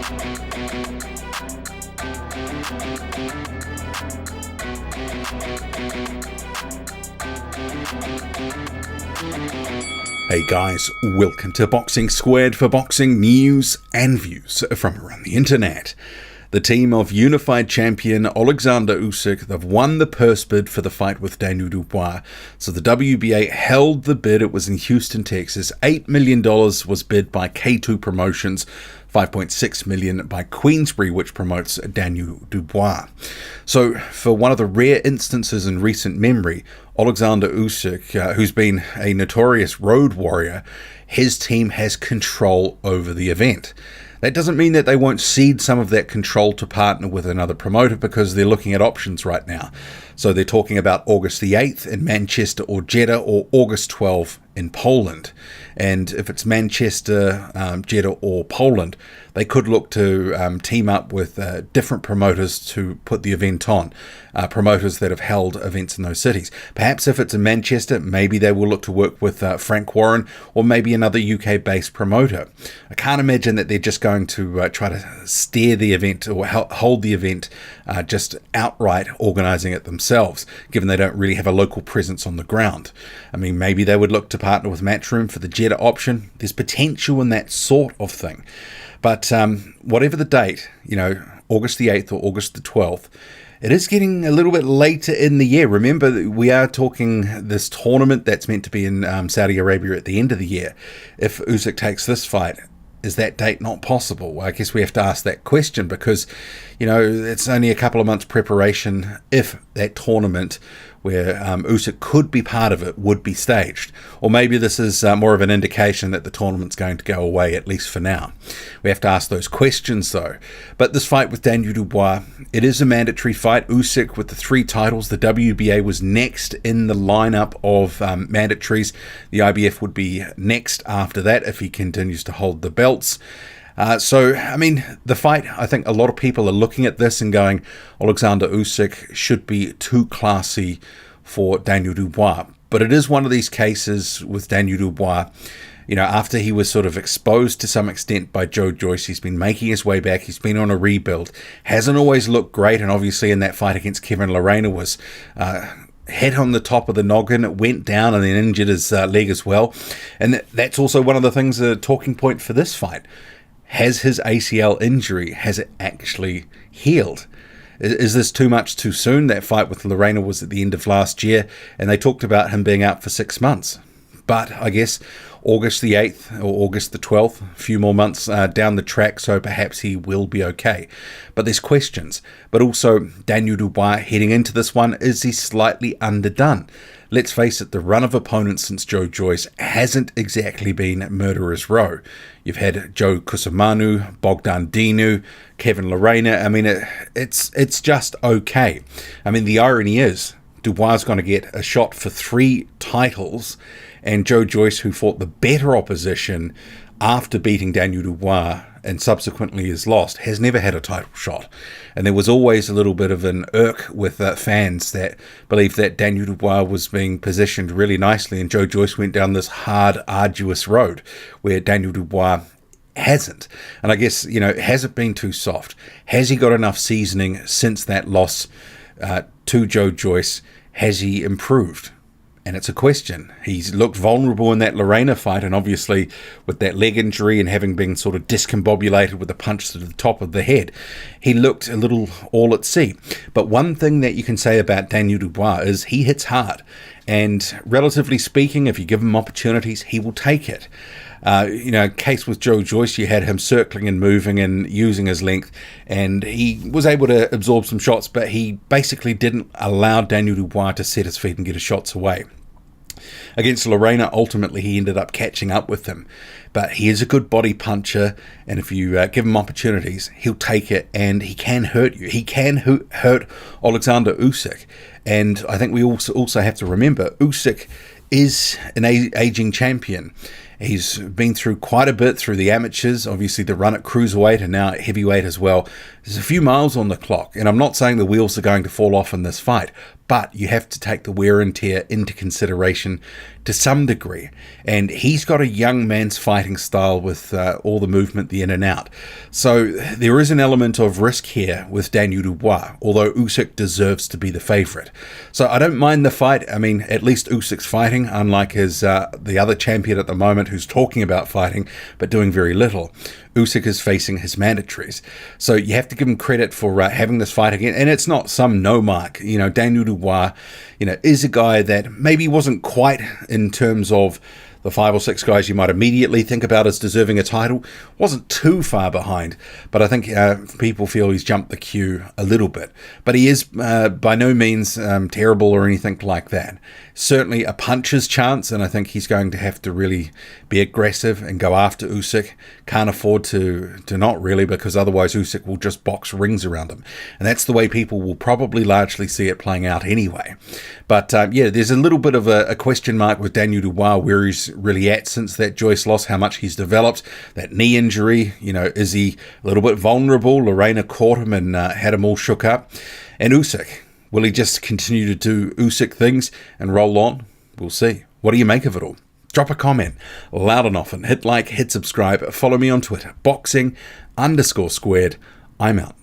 Hey guys, welcome to Boxing Squared for boxing news and views from around the internet. The team of unified champion Oleksandr Usyk, they've won the purse bid for the fight with Daniel Dubois. So the WBA held the bid. It was in Houston, Texas. $8 million was bid by K2 Promotions, $5.6 million by Queensbury, which promotes Daniel Dubois. So for one of the rare instances in recent memory, Oleksandr Usyk, who's been a notorious road warrior, his team has control over the event. That doesn't mean that they won't cede some of that control to partner with another promoter, because they're looking at options right now. So they're talking about August the 8th in Manchester or Jeddah, or August 12th in Poland. And if it's Manchester, Jeddah or Poland, they could look to team up with different promoters to put the event on, promoters that have held events in those cities. Perhaps if it's in Manchester, maybe they will look to work with Frank Warren or maybe another UK-based promoter. I can't imagine that they're just going to try to steer the event or hold the event, just outright organising it themselves, given they don't really have a local presence on the ground. I mean, maybe they would look to partner with Matchroom for the Jeddah option. There's potential in that sort of thing. But whatever the date, August the 8th or August the 12th, it is getting a little bit later in the year. Remember, we are talking this tournament that's meant to be in Saudi Arabia at the end of the year. If Usyk takes this fight, is that date not possible? Well, I guess we have to ask that question, because, it's only a couple of months preparation if that tournament where Usyk could be part of it would be staged. Or maybe this is more of an indication that the tournament's going to go away, at least for now. We have to ask those questions, though. But this fight with Daniel Dubois, it is a mandatory fight. Usyk with the 3 titles. The WBA was next in the lineup of mandatories. The IBF would be next after that if he continues to hold the belts. The fight, I think a lot of people are looking at this and going, Oleksandr Usyk should be too classy for Daniel Dubois. But it is one of these cases with Daniel Dubois, after he was sort of exposed to some extent by Joe Joyce, he's been making his way back, he's been on a rebuild, hasn't always looked great, and obviously in that fight against Kevin Lerena was head on the top of the noggin, it went down and then injured his leg as well. And that's also one of the things, a talking point for this fight. Has his ACL injury, has it actually healed? Is this too much too soon? That fight with Lerena was at the end of last year, and they talked about him being out for 6 months. But I guess August the 8th or August the 12th, a few more months down the track, so perhaps he will be okay. But there's questions. But also, Daniel Dubois heading into this one, is he slightly underdone? Let's face it, the run of opponents since Joe Joyce hasn't exactly been murderer's row. You've had Joe Kusamanu, Bogdan Dinu, Kevin Lerena. I mean, it's just okay. I mean, the irony is, Dubois is going to get a shot for 3 titles, and Joe Joyce, who fought the better opposition after beating Daniel Dubois and subsequently is lost, has never had a title shot. And there was always a little bit of an irk with fans that believed that Daniel Dubois was being positioned really nicely, and Joe Joyce went down this hard, arduous road where Daniel Dubois hasn't. And I guess, has it been too soft? Has he got enough seasoning since that loss to Joe Joyce? Has he improved? And it's a question. He's looked vulnerable in that Lerena fight, and obviously with that leg injury and having been sort of discombobulated with a punch to the top of the head, he looked a little all at sea. But one thing that you can say about Daniel Dubois is he hits hard. And relatively speaking, if you give him opportunities, he will take it. Case with Joe Joyce, you had him circling and moving and using his length, and he was able to absorb some shots, but he basically didn't allow Daniel Dubois to set his feet and get his shots away. Against Lerena, ultimately he ended up catching up with him, but he is a good body puncher, and if you give him opportunities, he'll take it, and he can hurt you. He can hurt Oleksandr Usyk, and I think we also have to remember Usyk is an aging champion, He's been through quite a bit through the amateurs, obviously the run at cruiserweight and now at heavyweight as well. There's a few miles on the clock, and I'm not saying the wheels are going to fall off in this fight, but you have to take the wear and tear into consideration to some degree. And he's got a young man's fighting style with all the movement, the in and out. So there is an element of risk here with Daniel Dubois, although Usyk deserves to be the favourite. So I don't mind the fight. I mean, at least Usyk's fighting, unlike his the other champion at the moment who's talking about fighting but doing very little. Usyk is facing his mandatories. So you have to give him credit for having this fight again. And it's not some no mark. You know, Daniel Dubois, is a guy that maybe wasn't quite in terms of the 5 or 6 guys you might immediately think about as deserving a title. Wasn't too far behind, but I think people feel he's jumped the queue a little bit. But he is by no means terrible or anything like that. Certainly a puncher's chance, and I think he's going to have to really be aggressive and go after Usyk. Can't afford to not really, because otherwise Usyk will just box rings around him. And that's the way people will probably largely see it playing out anyway. But there's a little bit of a question mark with Daniel Dubois, where he's really at since that Joyce loss, how much he's developed, that knee injury, is he a little bit vulnerable? Lorena caught him and had him all shook up. And Usyk, will he just continue to do Usyk things and roll on? We'll see. What do you make of it all? Drop a comment loud and often. Hit like, hit subscribe. Follow me on Twitter, boxing_squared. I'm out.